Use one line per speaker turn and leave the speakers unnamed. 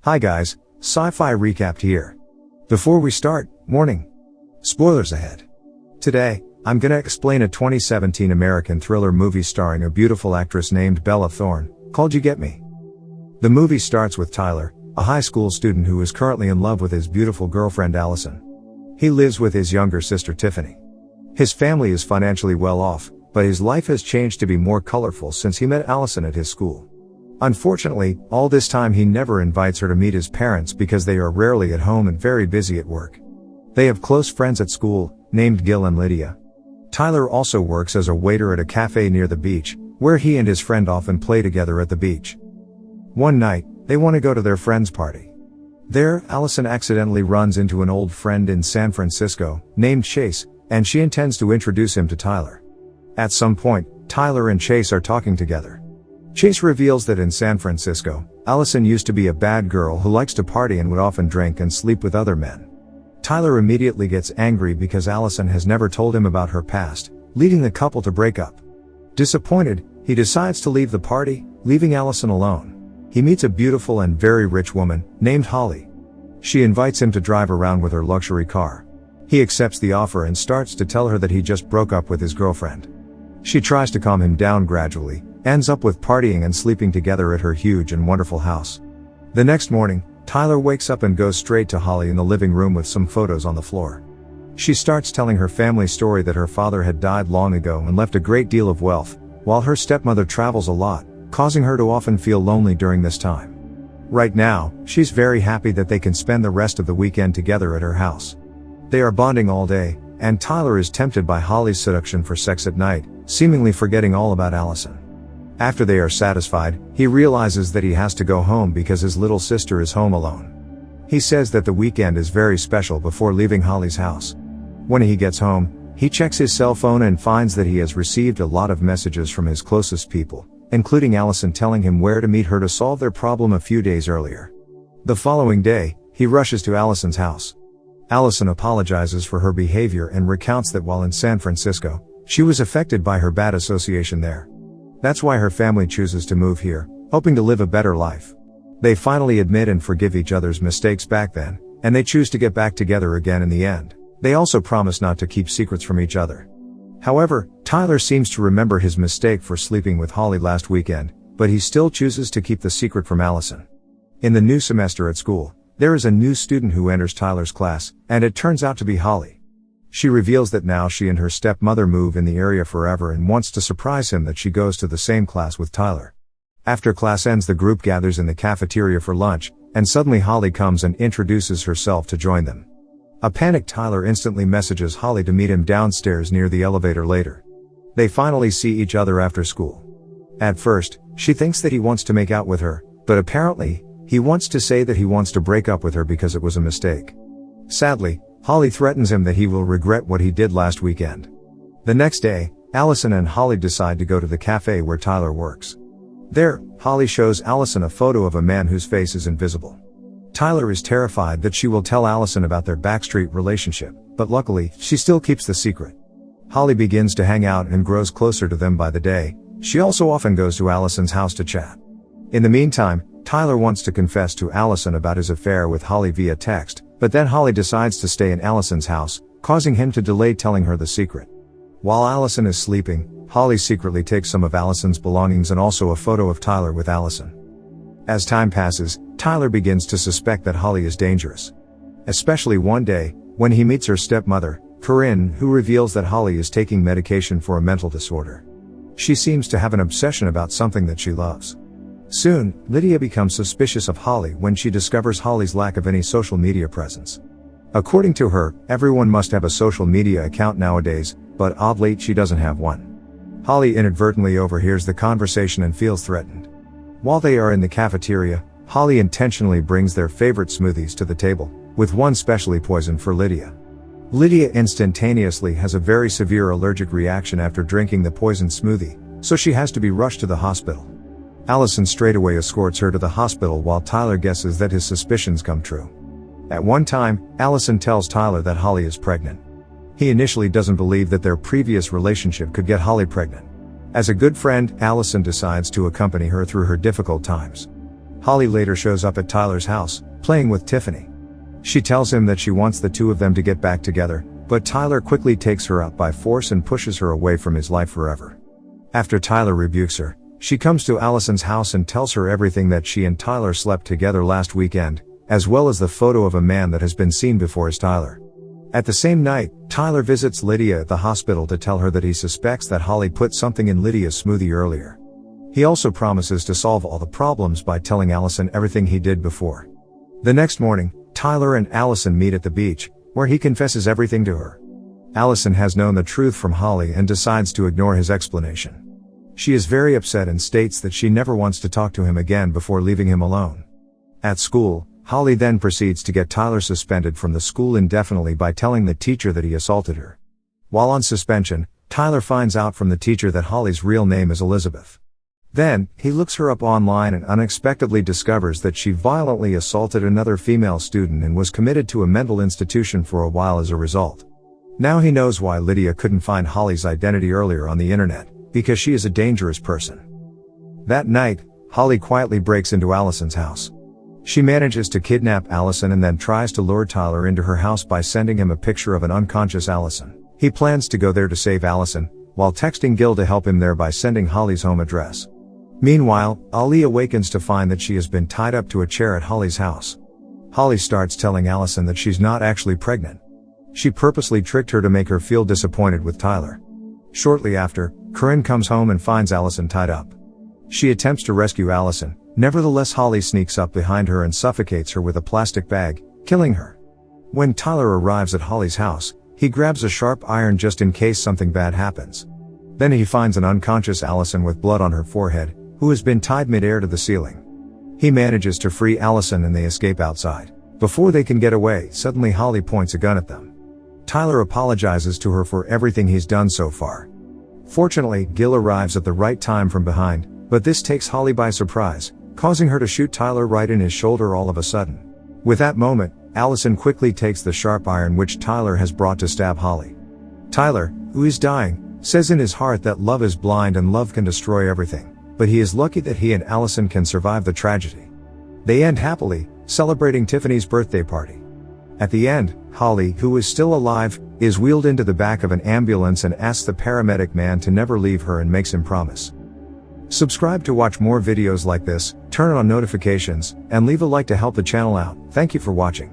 Hi guys, Sci-Fi Recapped here. Before we start, warning. Spoilers ahead. Today, I'm gonna explain a 2017 American thriller movie starring a beautiful actress named Bella Thorne, called You Get Me. The movie starts with Tyler, a high school student who is currently in love with his beautiful girlfriend Allison. He lives with his younger sister Tiffany. His family is financially well off, but his life has changed to be more colorful since he met Allison at his school. Unfortunately, all this time he never invites her to meet his parents because they are rarely at home and very busy at work. They have close friends at school, named Gil and Lydia. Tyler also works as a waiter at a cafe near the beach, where he and his friend often play together at the beach. One night, they want to go to their friend's party. There, Allison accidentally runs into an old friend in San Francisco, named Chase, and she intends to introduce him to Tyler. At some point, Tyler and Chase are talking together. Chase reveals that in San Francisco, Allison used to be a bad girl who likes to party and would often drink and sleep with other men. Tyler immediately gets angry because Allison has never told him about her past, leading the couple to break up. Disappointed, he decides to leave the party, leaving Allison alone. He meets a beautiful and very rich woman, named Holly. She invites him to drive around with her luxury car. He accepts the offer and starts to tell her that he just broke up with his girlfriend. She tries to calm him down gradually, ends up with partying and sleeping together at her huge and wonderful house. The next morning, Tyler wakes up and goes straight to Holly in the living room with some photos on the floor. She starts telling her family story that her father had died long ago and left a great deal of wealth, while her stepmother travels a lot, causing her to often feel lonely during this time. Right now, she's very happy that they can spend the rest of the weekend together at her house. They are bonding all day, and Tyler is tempted by Holly's seduction for sex at night, seemingly forgetting all about Allison. After they are satisfied, he realizes that he has to go home because his little sister is home alone. He says that the weekend is very special before leaving Holly's house. When he gets home, he checks his cell phone and finds that he has received a lot of messages from his closest people, including Allison telling him where to meet her to solve their problem a few days earlier. The following day, he rushes to Allison's house. Allison apologizes for her behavior and recounts that while in San Francisco, she was affected by her bad association there. That's why her family chooses to move here, hoping to live a better life. They finally admit and forgive each other's mistakes back then, and they choose to get back together again in the end. They also promise not to keep secrets from each other. However, Tyler seems to remember his mistake for sleeping with Holly last weekend, but he still chooses to keep the secret from Allison. In the new semester at school, there is a new student who enters Tyler's class, and it turns out to be Holly. She reveals that now she and her stepmother move in the area forever and wants to surprise him that she goes to the same class with Tyler. After class ends, the group gathers in the cafeteria for lunch, and suddenly Holly comes and introduces herself to join them. A panicked Tyler instantly messages Holly to meet him downstairs near the elevator later. They finally see each other after school. At first, she thinks that he wants to make out with her, but apparently, he wants to say that he wants to break up with her because it was a mistake. Sadly, Holly threatens him that he will regret what he did last weekend. The next day, Allison and Holly decide to go to the cafe where Tyler works. There, Holly shows Allison a photo of a man whose face is invisible. Tyler is terrified that she will tell Allison about their backstreet relationship, but luckily, she still keeps the secret. Holly begins to hang out and grows closer to them by the day. She also often goes to Allison's house to chat. In the meantime, Tyler wants to confess to Allison about his affair with Holly via text, but then Holly decides to stay in Allison's house, causing him to delay telling her the secret. While Allison is sleeping, Holly secretly takes some of Allison's belongings and also a photo of Tyler with Allison. As time passes, Tyler begins to suspect that Holly is dangerous. Especially one day, when he meets her stepmother, Corinne, who reveals that Holly is taking medication for a mental disorder. She seems to have an obsession about something that she loves. Soon, Lydia becomes suspicious of Holly when she discovers Holly's lack of any social media presence. According to her, everyone must have a social media account nowadays, but oddly, she doesn't have one. Holly inadvertently overhears the conversation and feels threatened. While they are in the cafeteria, Holly intentionally brings their favorite smoothies to the table, with one specially poisoned for Lydia. Lydia instantaneously has a very severe allergic reaction after drinking the poisoned smoothie, so she has to be rushed to the hospital. Allison straightaway escorts her to the hospital while Tyler guesses that his suspicions come true. At one time, Allison tells Tyler that Holly is pregnant. He initially doesn't believe that their previous relationship could get Holly pregnant. As a good friend, Allison decides to accompany her through her difficult times. Holly later shows up at Tyler's house, playing with Tiffany. She tells him that she wants the two of them to get back together, but Tyler quickly takes her out by force and pushes her away from his life forever. After Tyler rebukes her, she comes to Allison's house and tells her everything, that she and Tyler slept together last weekend, as well as the photo of a man that has been seen before as Tyler. At the same night, Tyler visits Lydia at the hospital to tell her that he suspects that Holly put something in Lydia's smoothie earlier. He also promises to solve all the problems by telling Allison everything he did before. The next morning, Tyler and Allison meet at the beach, where he confesses everything to her. Allison has known the truth from Holly and decides to ignore his explanation. She is very upset and states that she never wants to talk to him again before leaving him alone. At school, Holly then proceeds to get Tyler suspended from the school indefinitely by telling the teacher that he assaulted her. While on suspension, Tyler finds out from the teacher that Holly's real name is Elizabeth. Then, he looks her up online and unexpectedly discovers that she violently assaulted another female student and was committed to a mental institution for a while as a result. Now he knows why Lydia couldn't find Holly's identity earlier on the internet, because she is a dangerous person. That night, Holly quietly breaks into Allison's house. She manages to kidnap Allison and then tries to lure Tyler into her house by sending him a picture of an unconscious Allison. He plans to go there to save Allison, while texting Gil to help him there by sending Holly's home address. Meanwhile, Ali awakens to find that she has been tied up to a chair at Holly's house. Holly starts telling Allison that she's not actually pregnant. She purposely tricked her to make her feel disappointed with Tyler. Shortly after, Corinne comes home and finds Allison tied up. She attempts to rescue Allison, nevertheless Holly sneaks up behind her and suffocates her with a plastic bag, killing her. When Tyler arrives at Holly's house, he grabs a sharp iron just in case something bad happens. Then he finds an unconscious Allison with blood on her forehead, who has been tied midair to the ceiling. He manages to free Allison and they escape outside. Before they can get away, suddenly Holly points a gun at them. Tyler apologizes to her for everything he's done so far. Fortunately, Gil arrives at the right time from behind, but this takes Holly by surprise, causing her to shoot Tyler right in his shoulder all of a sudden. With that moment, Allison quickly takes the sharp iron which Tyler has brought to stab Holly. Tyler, who is dying, says in his heart that love is blind and love can destroy everything, but he is lucky that he and Allison can survive the tragedy. They end happily, celebrating Tiffany's birthday party. At the end, Holly, who is still alive, is wheeled into the back of an ambulance and asks the paramedic man to never leave her and makes him promise. Subscribe to watch more videos like this, turn on notifications, and leave a like to help the channel out. Thank you for watching.